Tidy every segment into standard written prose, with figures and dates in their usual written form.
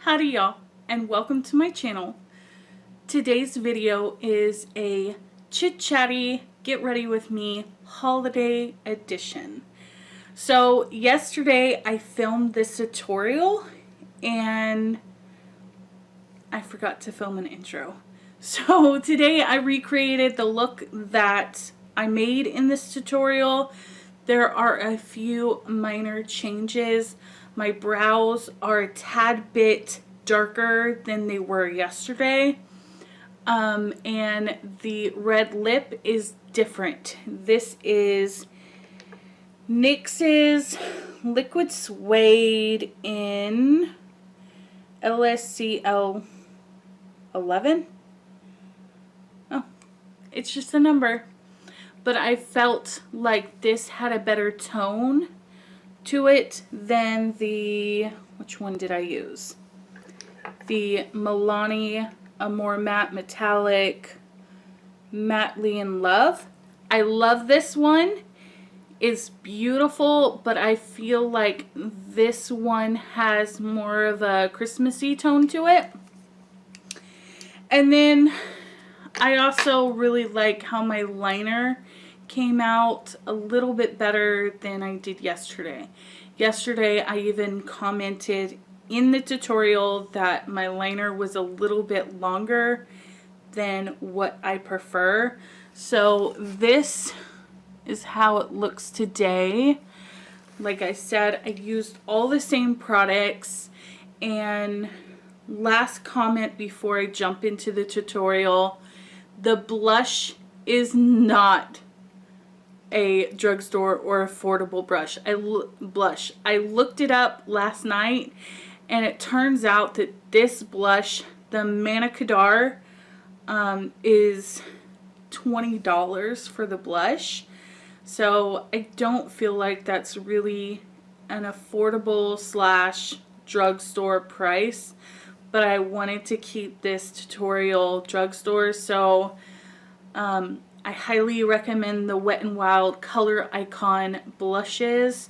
Howdy y'all, and welcome to my channel. Today's video is a chit-chatty, get ready with me holiday edition. So yesterday I filmed this tutorial and I forgot to film an intro. So today I recreated the look that I made in this tutorial. There are a few minor changes. My brows are a tad bit darker than they were yesterday. And the red lip is different. This is NYX's Liquid Suede in LSCL 11. Oh, it's just a number. But I felt like this had a better tone to it than the, which one did I use? The Milani Amore Matte Metallic Mattely in Love. I love this one. It's beautiful, but I feel like this one has more of a Christmassy tone to it. And then I also really like how my liner came out a little bit better than I did yesterday. Yesterday I even commented in the tutorial that my liner was a little bit longer than what I prefer. So this is how it looks today. Like I said, I used all the same products. And last comment before I jump into the tutorial, the blush is not a drugstore or affordable blush. I looked it up last night and it turns out that this blush, the Mannakadar, is $20 for the blush. So I don't feel like that's really an affordable slash drugstore price, but I wanted to keep this tutorial drugstore, so I highly recommend the Wet n Wild Color Icon blushes.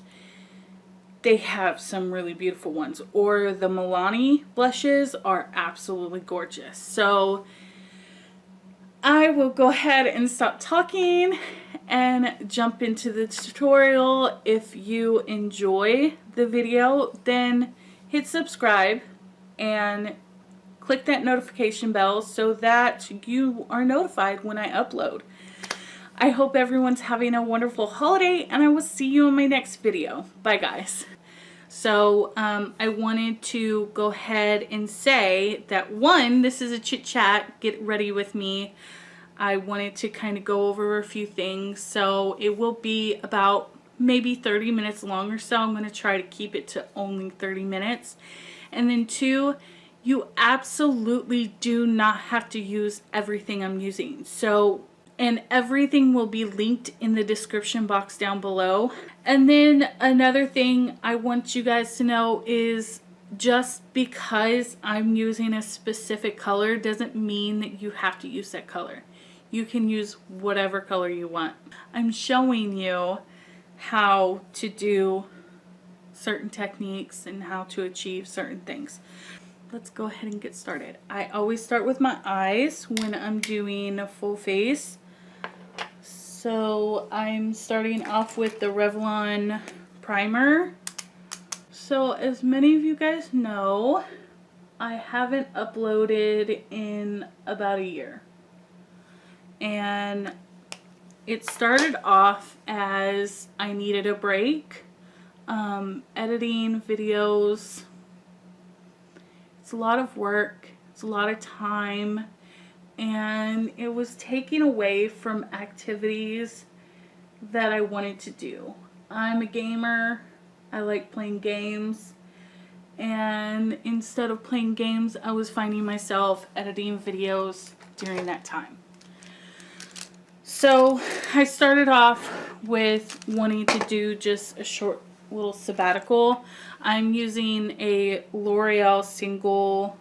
They have some really beautiful ones, or the Milani blushes are absolutely gorgeous. So I will go ahead and stop talking and jump into the tutorial. If you enjoy the video, then hit subscribe and click that notification bell so that you are notified when I upload. I hope everyone's having a wonderful holiday, and I will see you in my next video. Bye guys. So I wanted to go ahead and say that, one, this is a chit chat, get ready with me. I wanted to kind of go over a few things, so it will be about maybe 30 minutes long or so. I'm going to try to keep it to only 30 minutes. And then two, you absolutely do not have to use everything I'm using. So, and everything will be linked in the description box down below. And then another thing I want you guys to know is, just because I'm using a specific color doesn't mean that you have to use that color. You can use whatever color you want. I'm showing you how to do certain techniques and how to achieve certain things. Let's go ahead and get started. I always start with my eyes when I'm doing a full face. So I'm starting off with the Revlon primer. So as many of you guys know, I haven't uploaded in about a year. And it started off as I needed a break. Editing videos, it's a lot of work, it's a lot of time, and it was taking away from activities that I wanted to do. I'm a gamer, I like playing games, and instead of playing games, I was finding myself editing videos during that time. So I started off with wanting to do just a short little sabbatical. I'm using a L'Oreal single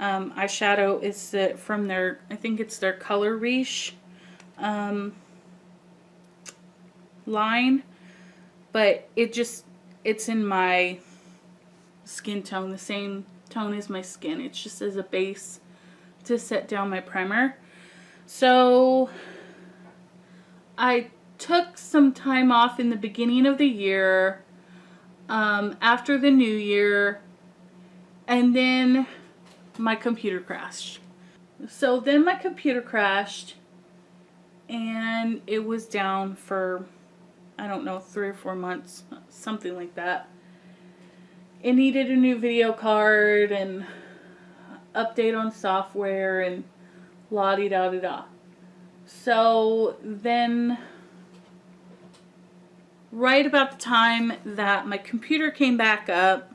eyeshadow. It's from their, I think it's their Color Riche line, but it's in my skin tone, the same tone as my skin. It's just as a base to set down my primer. So I took some time off in the beginning of the year, after the new year, and then my computer crashed. So then my computer crashed and it was down for, I don't know, 3 or 4 months, something like that. It needed a new video card and update on software and la-di-da-di-da. So then, right about the time that my computer came back up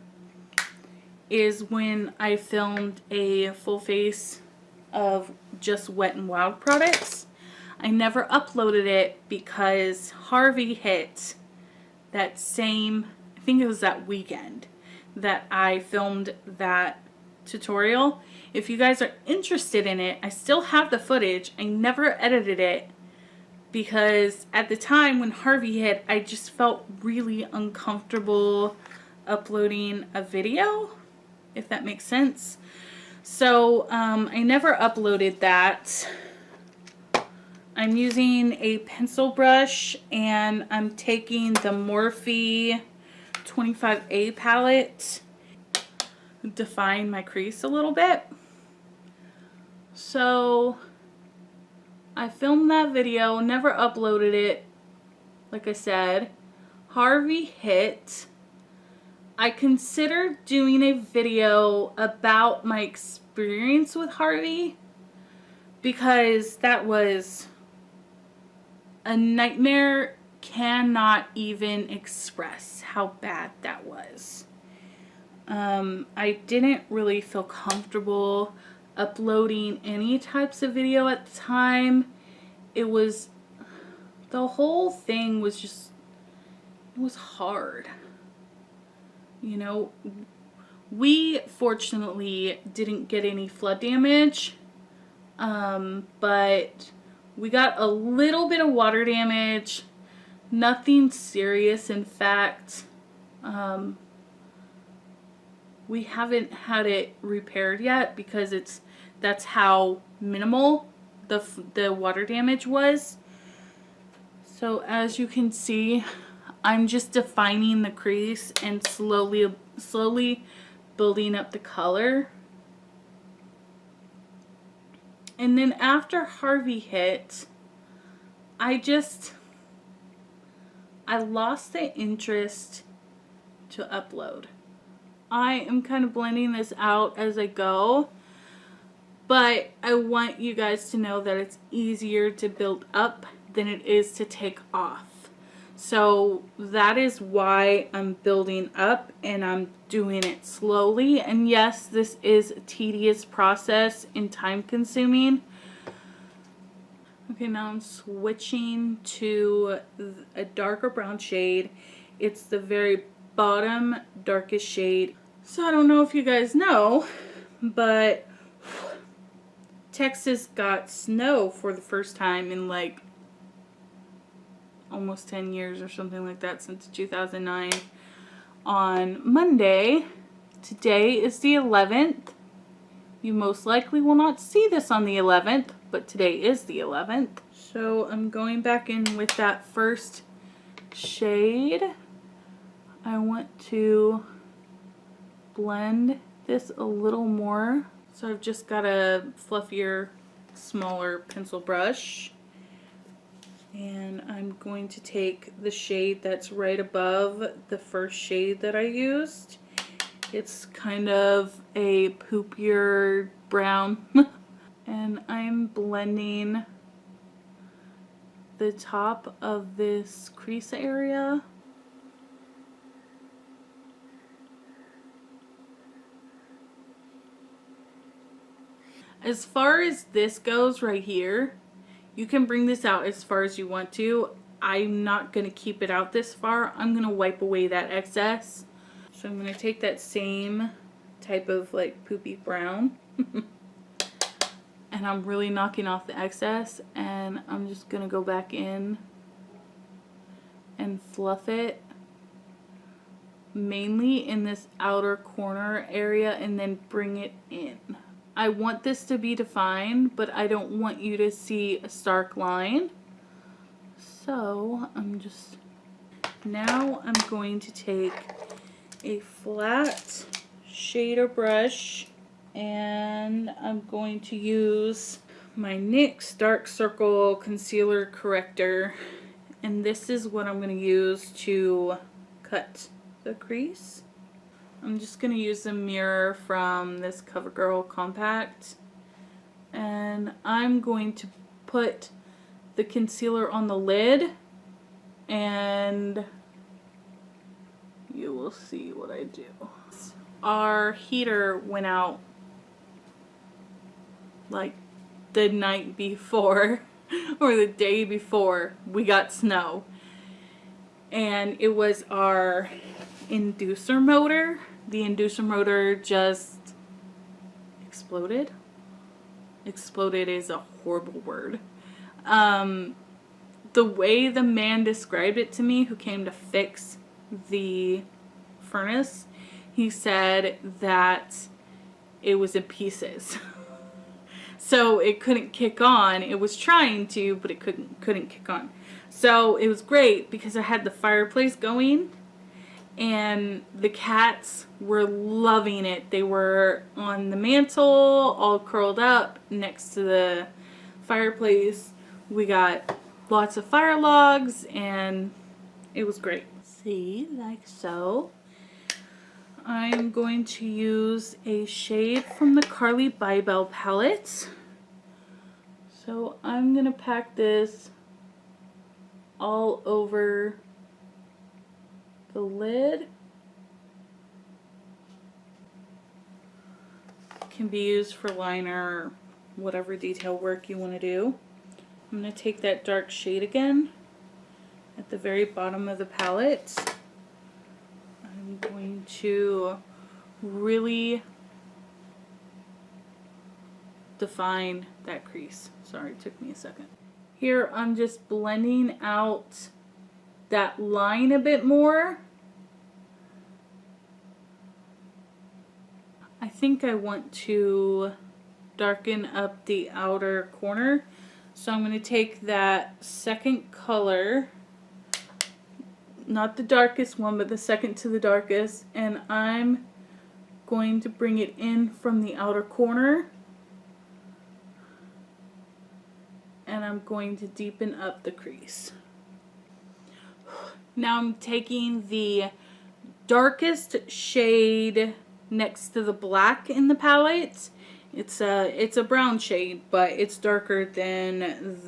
is when I filmed a full face of just Wet n Wild products. I never uploaded it because Harvey hit that same, I think it was that weekend that I filmed that tutorial. If you guys are interested in it, I still have the footage. I never edited it because at the time when Harvey hit, I just felt really uncomfortable uploading a video, if that makes sense. So I never uploaded that. I'm using a pencil brush and I'm taking the Morphe 25A palette, define my crease a little bit. So I filmed that video, never uploaded it. Like I said, Harvey hit. I considered doing a video about my experience with Harvey because that was a nightmare. Cannot even express how bad that was. I didn't really feel comfortable uploading any types of video at the time. It was, the whole thing was just, it was hard. You know, we fortunately didn't get any flood damage, but we got a little bit of water damage, nothing serious. In fact, we haven't had it repaired yet because that's how minimal the water damage was. So as you can see, I'm just defining the crease and slowly building up the color. And then after Harvey hit, I lost the interest to upload. I am kind of blending this out as I go, but I want you guys to know that it's easier to build up than it is to take off. So that is why I'm building up and I'm doing it slowly. And yes, this is a tedious process and time consuming. Okay, now I'm switching to a darker brown shade. It's the very bottom darkest shade. So I don't know if you guys know, but Texas got snow for the first time in like almost 10 years or something like that, since 2009 on Monday. Today is the 11th. You most likely will not see this on the 11th, but today is the 11th. So I'm going back in with that first shade. I want to blend this a little more. So I've just got a fluffier, smaller pencil brush. And I'm going to take the shade that's right above the first shade that I used. It's kind of a poopier brown. And I'm blending the top of this crease area. As far as this goes right here, you can bring this out as far as you want to. I'm not going to keep it out this far. I'm going to wipe away that excess. So I'm going to take that same type of like poopy brown and I'm really knocking off the excess, and I'm just going to go back in and fluff it mainly in this outer corner area and then bring it in. I want this to be defined, but I don't want you to see a stark line. So now I'm going to take a flat shader brush and I'm going to use my NYX Dark Circle Concealer Corrector, and this is what I'm going to use to cut the crease. I'm just going to use the mirror from this CoverGirl Compact, and I'm going to put the concealer on the lid, and you will see what I do. Our heater went out like the night before or the day before we got snow, and it was our inducer motor. The inducer motor just exploded. Exploded is a horrible word. The way the man described it to me who came to fix the furnace, he said that it was in pieces. So it couldn't kick on. It was trying to, but it couldn't kick on. So it was great because I had the fireplace going and the cats were loving it. They were on the mantle, all curled up next to the fireplace. We got lots of fire logs and it was great. See, like so. I'm going to use a shade from the Carli Bybel palette. So I'm going to pack this all over the lid. Can be used for liner or whatever detail work you want to do. I'm going to take that dark shade again at the very bottom of the palette. I'm going to really define that crease. Sorry, it took me a second. Here I'm just blending out that line a bit more. I think I want to darken up the outer corner. So I'm going to take that second color, not the darkest one, but the second to the darkest, and I'm going to bring it in from the outer corner, and I'm going to deepen up the crease. Now I'm taking the darkest shade next to the black in the palette. It's a brown shade, but it's darker than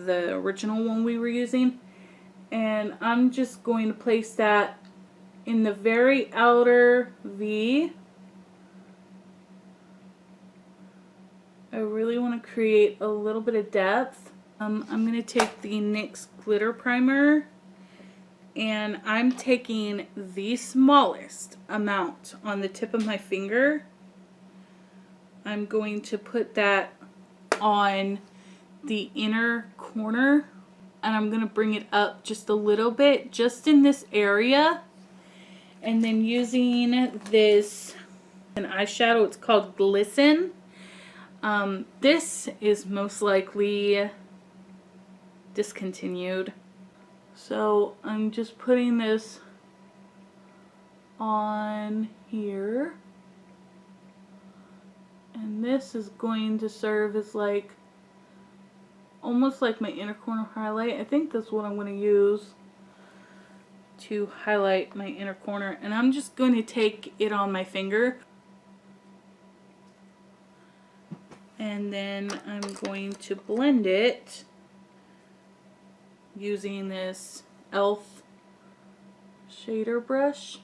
the original one we were using. And I'm just going to place that in the very outer V. I really want to create a little bit of depth. I'm going to take the NYX glitter primer, and I'm taking the smallest amount on the tip of my finger. I'm going to put that on the inner corner, and I'm going to bring it up just a little bit, just in this area. And then using this an eyeshadow, it's called Glisten. This is most likely discontinued. So I'm just putting this on here. And this is going to serve as like, almost like my inner corner highlight. I think that's what I'm going to use to highlight my inner corner. And I'm just going to take it on my finger. And then I'm going to blend it using this e.l.f. shader brush.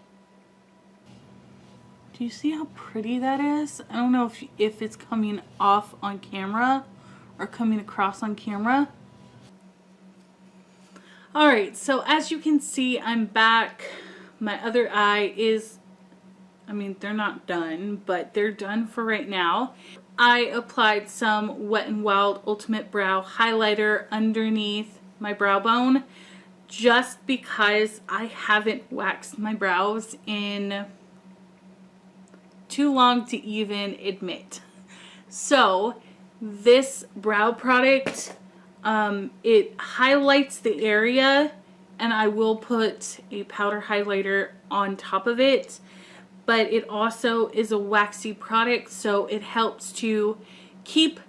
Do you see how pretty that is? I don't know if it's coming off on camera or coming across on camera. Alright, so as you can see, I'm back. My other eye is, I mean, they're not done, but they're done for right now. I applied some Wet n Wild Ultimate Brow Highlighter underneath my brow bone just because I haven't waxed my brows in too long to even admit. So this brow product, it highlights the area, and I will put a powder highlighter on top of it, but it also is a waxy product, so it helps to keep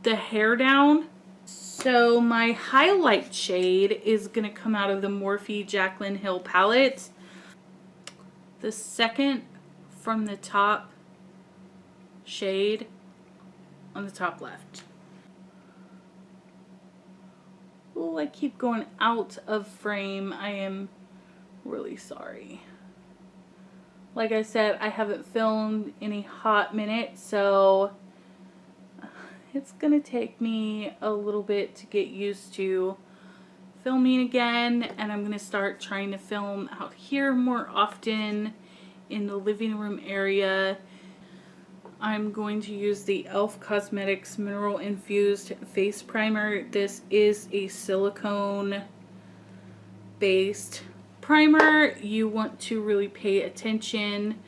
the hair down. So my highlight shade is going to come out of the Morphe Jaclyn Hill palette. The second from the top shade on the top left. Oh, I keep going out of frame. I am really sorry. Like I said, I haven't filmed in a hot minute, so it's gonna take me a little bit to get used to filming again, and I'm gonna start trying to film out here more often in the living room area. I'm going to use the e.l.f. Cosmetics Mineral Infused Face Primer. This is a silicone based primer. You want to really pay attention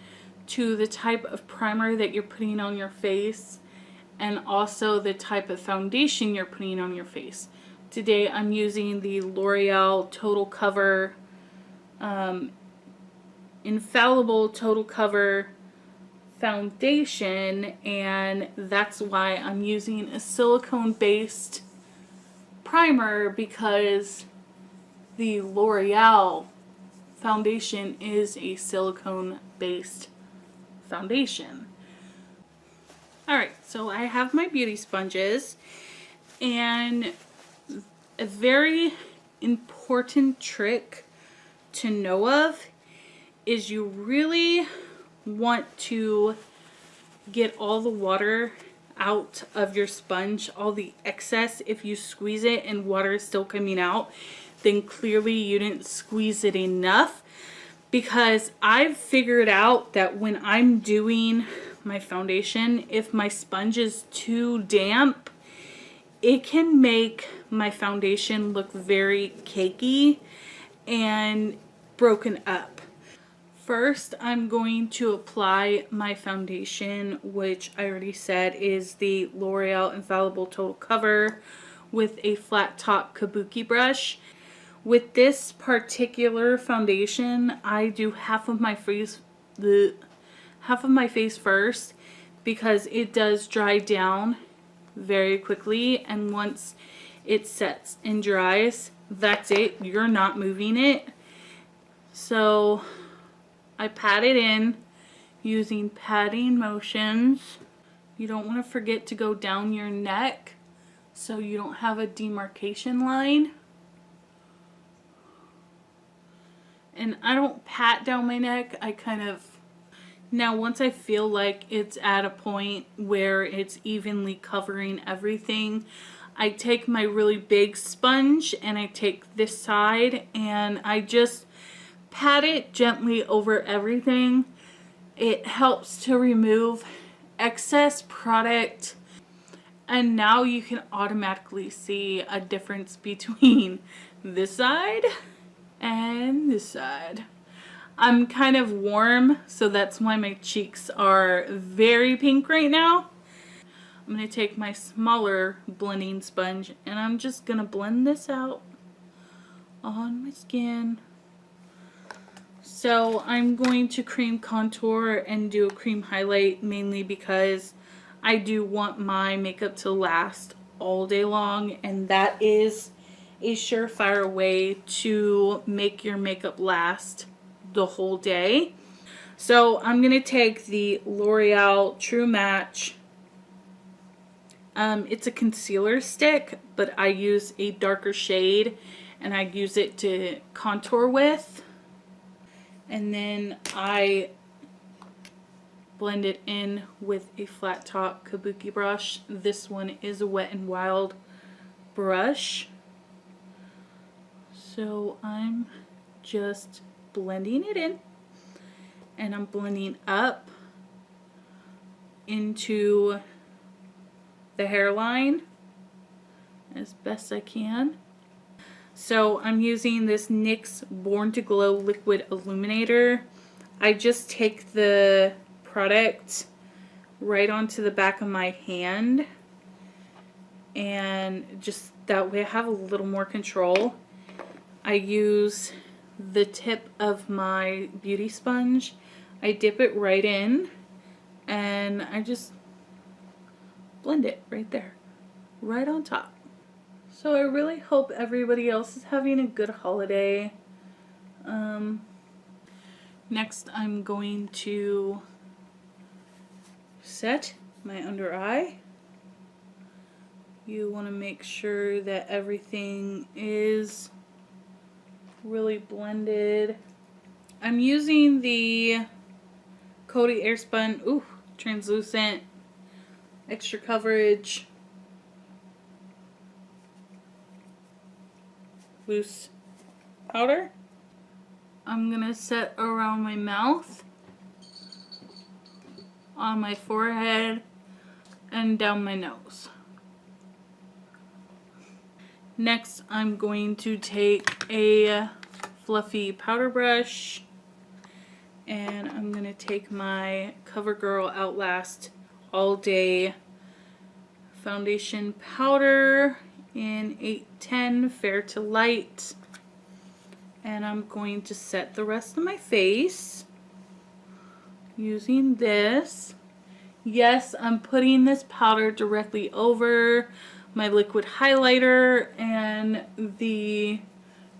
to the type of primer that you're putting on your face, and also the type of foundation you're putting on your face. Today I'm using the L'Oreal Total Cover Infallible Total Cover foundation, and that's why I'm using a silicone based primer, because the L'Oreal foundation is a silicone based foundation. Alright, so I have my beauty sponges, and a very important trick to know of is you really want to get all the water out of your sponge, all the excess. If you squeeze it and water is still coming out, then clearly you didn't squeeze it enough. Because I've figured out that when I'm doing my foundation, if my sponge is too damp, it can make my foundation look very cakey and broken up. First, I'm going to apply my foundation, which I already said is the L'Oreal Infallible Total Cover, with a flat top kabuki brush. With this particular foundation, I do half of my face first, because it does dry down very quickly, and once it sets and dries, that's it. You're not moving it. So I pat it in using patting motions. You don't want to forget to go down your neck so you don't have a demarcation line. And I don't pat down my neck, I kind of... Now once I feel like it's at a point where it's evenly covering everything, I take my really big sponge and I take this side and I just pat it gently over everything. It helps to remove excess product, and now you can automatically see a difference between this side and this side. I'm kind of warm, so that's why my cheeks are very pink right now. I'm going to take my smaller blending sponge and I'm just going to blend this out on my skin. So I'm going to cream contour and do a cream highlight, mainly because I do want my makeup to last all day long, and that is a surefire way to make your makeup last the whole day. So I'm going to take the L'Oreal True Match. It's a concealer stick, but I use a darker shade and I use it to contour with. And then I blend it in with a flat top kabuki brush. This one is a Wet n Wild brush. So I'm just blending it in, and I'm blending up into the hairline as best I can. So I'm using this NYX Born to Glow Liquid Illuminator. I just take the product right onto the back of my hand, and just that way I have a little more control. I use the tip of my beauty sponge. I dip it right in, and I just blend it right there, right on top. So I really hope everybody else is having a good holiday. Next I'm going to set my under eye. You want to make sure that everything is really blended. I'm using the Coty Airspun, translucent, extra coverage, loose powder. I'm gonna set around my mouth, on my forehead, and down my nose. Next, I'm going to take a fluffy powder brush, and I'm gonna take my CoverGirl Outlast All Day foundation powder in 810 Fair to Light, and I'm going to set the rest of my face using this. Yes, I'm putting this powder directly over my liquid highlighter and the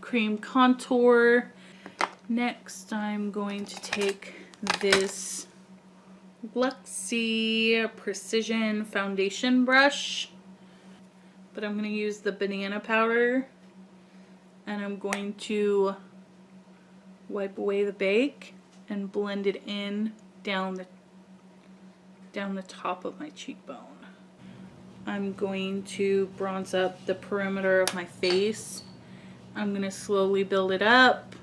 cream contour. Next, I'm going to take this Luxie Precision foundation brush, but I'm going to use the banana powder, and I'm going to wipe away the bake and blend it in down the top of my cheekbone. I'm going to bronze up the perimeter of my face. I'm going to slowly build it up.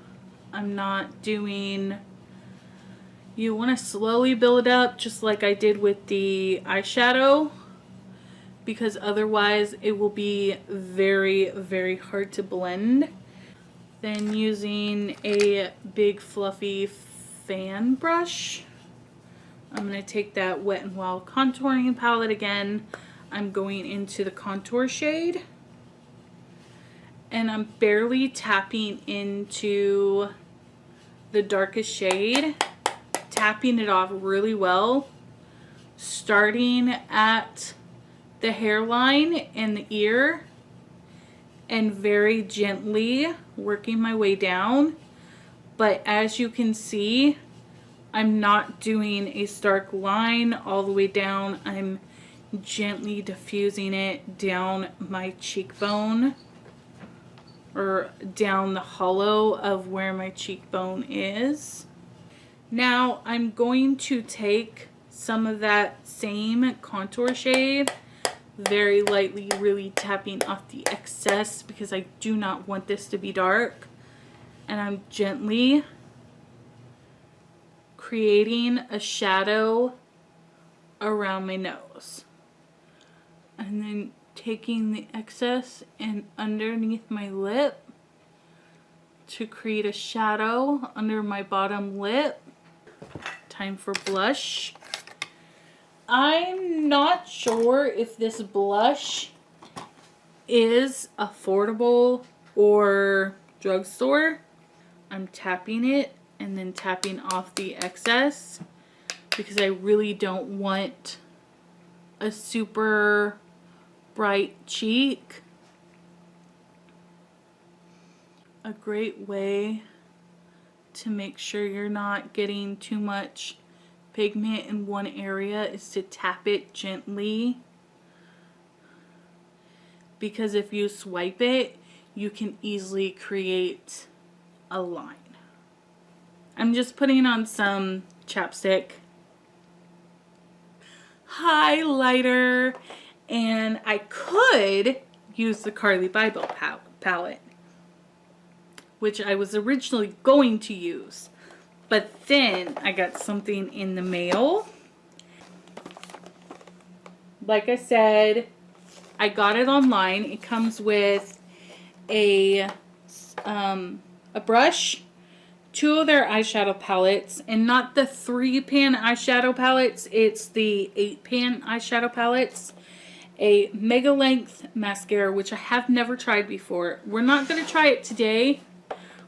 I'm not doing... You want to slowly build it up just like I did with the eyeshadow, because otherwise it will be very, very hard to blend. Then using a big fluffy fan brush, I'm going to take that Wet n Wild contouring palette again. I'm going into the contour shade, and I'm barely tapping into the darkest shade, tapping it off really well, starting at the hairline and the ear, and very gently working my way down. But as you can see, I'm not doing a stark line all the way down. I'm gently diffusing it down my cheekbone, or down the hollow of where my cheekbone is. Now I'm going to take some of that same contour shade, very lightly, really tapping off the excess because I do not want this to be dark, and I'm gently creating a shadow around my nose, and then taking the excess and underneath my lip to create a shadow under my bottom lip. Time for blush. I'm not sure if this blush is affordable or drugstore. I'm tapping it and then tapping off the excess because I really don't want a super bright cheek. A great way to make sure you're not getting too much pigment in one area is to tap it gently, because if you swipe it, you can easily create a line. I'm just putting on some chapstick, highlighter, and I could use the Carli Bybel palette, which I was originally going to use, but then I got something in the mail. Like I said, I got it online. It comes with a a brush, 2 of their eyeshadow palettes, and not the 3-pan eyeshadow palettes, it's the 8-pan eyeshadow palettes, a mega length mascara, which I have never tried before. We're not going to try it today.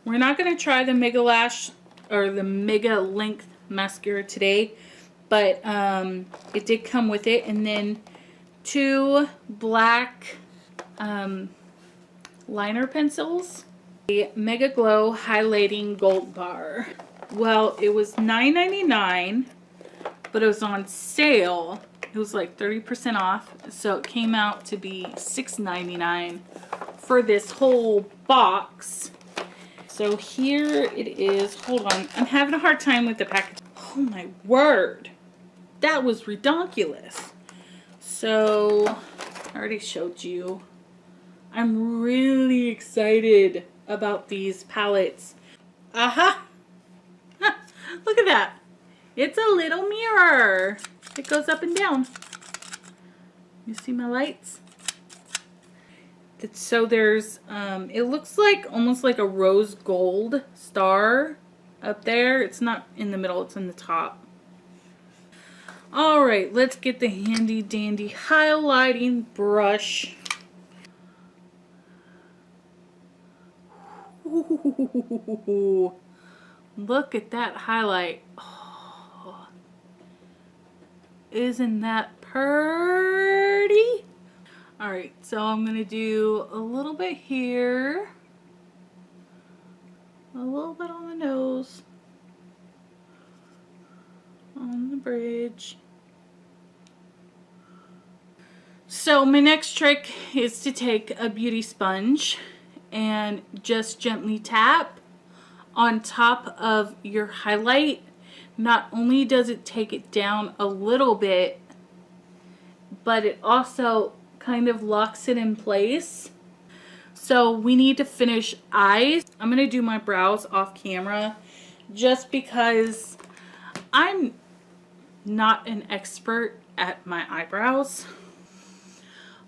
We're not going to try the mega lash or the mega length mascara today, but it did come with it. And then 2 black liner pencils, a Mega Glow highlighting gold bar. Well, it was $9.99, but it was on sale. It was like 30% off, so it came out to be $6.99 for this whole box. So here it is. Hold on, I'm having a hard time with the package. Oh my word, that was ridiculous. So I already showed you. I'm really excited about these palettes. Aha! Look at that. It's a little mirror. It goes up and down. You see my lights? So there's, it looks like almost like a rose gold star up there. It's not in the middle, it's in the top. All right, let's get the handy dandy highlighting brush. Ooh, look at that highlight. Oh, isn't that pretty? All right, so I'm gonna do a little bit here, a little bit on the nose, on the bridge. So my next trick is to take a beauty sponge and just gently tap on top of your highlight. Not only does it take it down a little bit, but it also kind of locks it in place. So we need to finish eyes. I'm gonna do my brows off camera just because I'm not an expert at my eyebrows.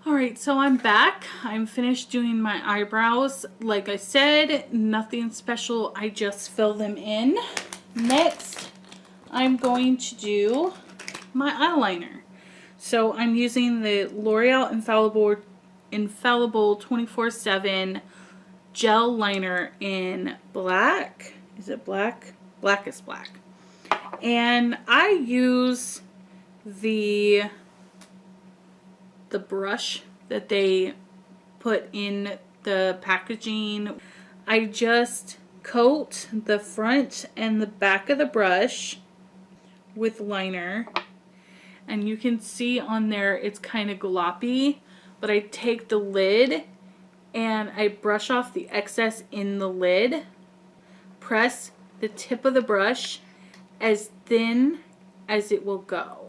Alright, so I'm back. I'm finished doing my eyebrows. Like I said, nothing special. I just fill them in. Next, I'm going to do my eyeliner. So I'm using the L'Oreal Infallible 24/7 gel liner in black. Is it black? Blackest black. And I use the brush that they put in the packaging. I just coat the front and the back of the brush with liner, and you can see on there it's kind of gloppy, but I take the lid and I brush off the excess in the lid, press the tip of the brush as thin as it will go.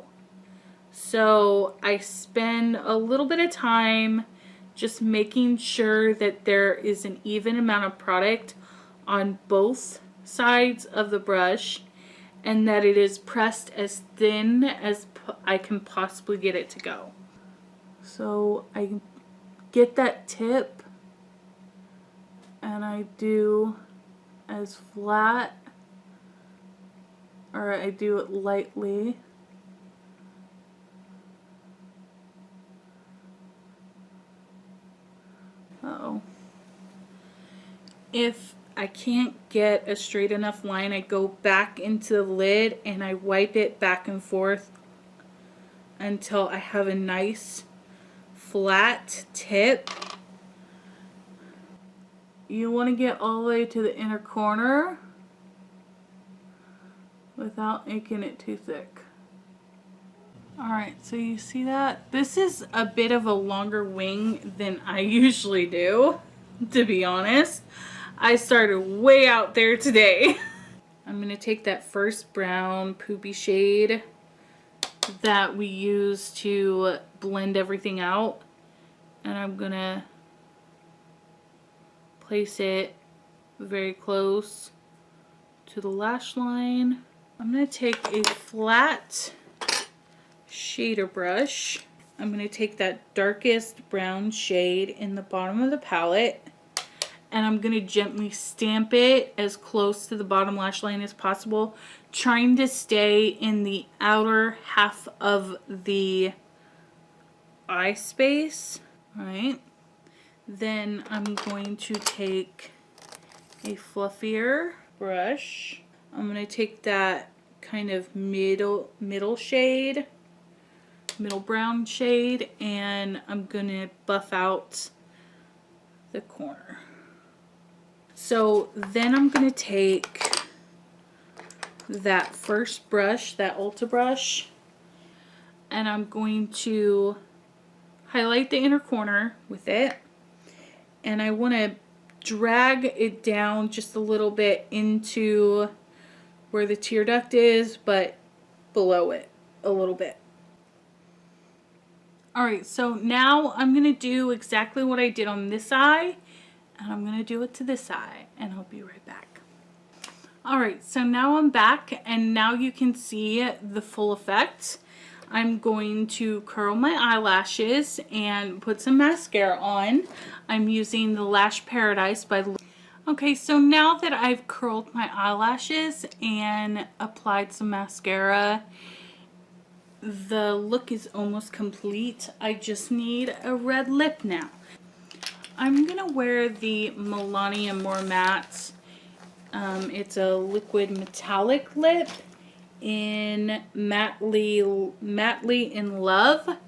So I spend a little bit of time just making sure that there is an even amount of product on both sides of the brush and that it is pressed as thin as I can possibly get it to go. So I get that tip and I do as flat, or I do it lightly. Uh-oh. If I can't get a straight enough line, I go back into the lid and I wipe it back and forth until I have a nice flat tip. You want to get all the way to the inner corner without making it too thick. Alright, so you see that? This is a bit of a longer wing than I usually do, to be honest. I started way out there today. I'm going to take that first brown poopy shade that we use to blend everything out, and I'm going to place it very close to the lash line. I'm going to take a flat shader brush. I'm going to take that darkest brown shade in the bottom of the palette and I'm going to gently stamp it as close to the bottom lash line as possible, trying to stay in the outer half of the eye space. All right. Then I'm going to take a fluffier brush. I'm going to take that kind of middle shade, middle brown shade, and I'm going to buff out the corner. So then I'm going to take that first brush, that Ulta brush, and I'm going to highlight the inner corner with it, and I want to drag it down just a little bit into where the tear duct is, but below it a little bit. Alright, so now I'm going to do exactly what I did on this eye, and I'm going to do it to this eye, and I'll be right back. Alright, so now I'm back, and now you can see the full effect. I'm going to curl my eyelashes and put some mascara on. I'm using the Lash Paradise by Liqui. Okay, so now that I've curled my eyelashes and applied some mascara, the look is almost complete. I just need a red lip now. I'm going to wear the Milani Amore Matte. It's a liquid metallic lip in Mattely in Love.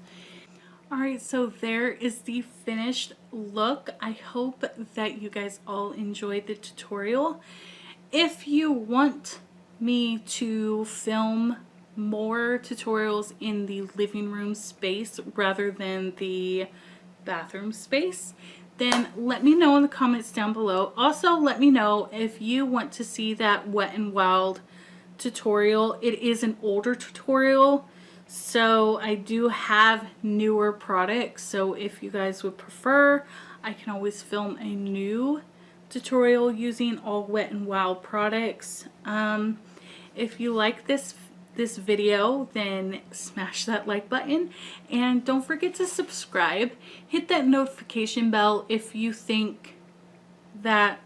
Alright, so there is the finished look. I hope that you guys all enjoyed the tutorial. If you want me to film more tutorials in the living room space rather than the bathroom space, then let me know in the comments down below. Also, let me know if you want to see that Wet n Wild tutorial. It is an older tutorial, so I do have newer products, so if you guys would prefer, I can always film a new tutorial using all Wet n Wild products. If you like this video, then smash that like button, and don't forget to subscribe. Hit that notification bell if you think that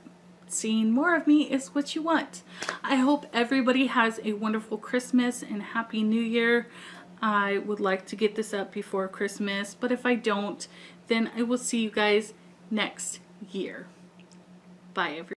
seeing more of me is what you want. I hope everybody has a wonderful Christmas and Happy New Year. I would like to get this up before Christmas, but if I don't, then I will see you guys next year. Bye, everyone.